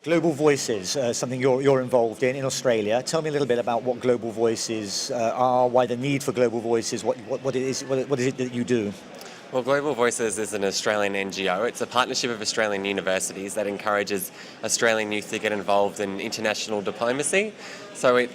Global Voices, something you're involved in Australia. Tell me a little bit about what Global Voices are, why the need for Global Voices, what is it that you do? Well, Global Voices is an Australian NGO. It's a partnership of Australian universities that encourages Australian youth to get involved in international diplomacy. So it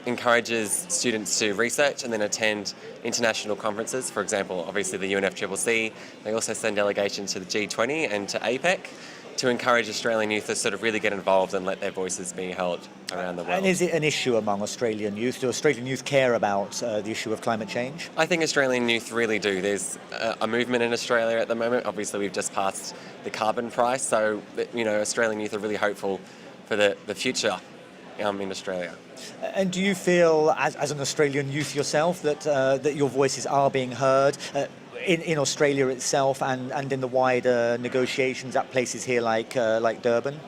encourages students to research and then attend international conferences. For example, obviously the UNFCCC. They also send delegations to the G20 and to APEC to encourage Australian youth to sort of really get involved and let their voices be heard around the world. And is it an issue among Australian youth? Do Australian youth care about the issue of climate change? I think Australian youth really do. There's a movement in Australia at the moment. Obviously, we've just passed the carbon price, so Australian youth are really hopeful for the future in Australia. And do you feel, as an Australian youth yourself, that your voices are being heard in Australia itself and in the wider negotiations at places here like Durban?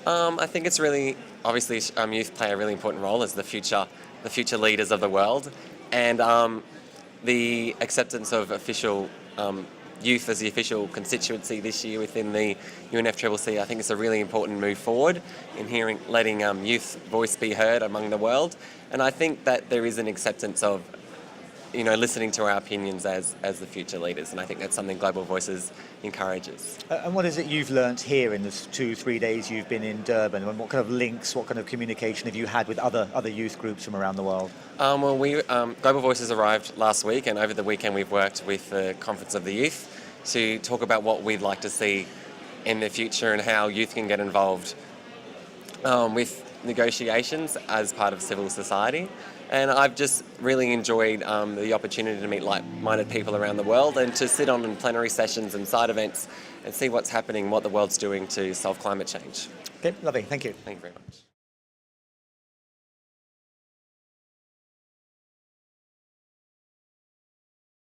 I think it's really, obviously, youth play a really important role as the future leaders of the world, and the acceptance of official youth as the official constituency this year within the UNFCCC, I think it's a really important move forward in letting youth voice be heard among the world, and I think that there is an acceptance of listening to our opinions as the future leaders, and I think that's something Global Voices encourages. And what is it you've learnt here in the 2-3 days you've been in Durban, and what kind of links, what kind of communication have you had with other youth groups from around the world? Global Voices arrived last week, and over the weekend we've worked with the Conference of the Youth to talk about what we'd like to see in the future and how youth can get involved with negotiations as part of civil society. And I've just really enjoyed the opportunity to meet like-minded people around the world and to sit on in plenary sessions and side events and see what's happening, what the world's doing to solve climate change. Okay, lovely. Thank you. Thank you very much.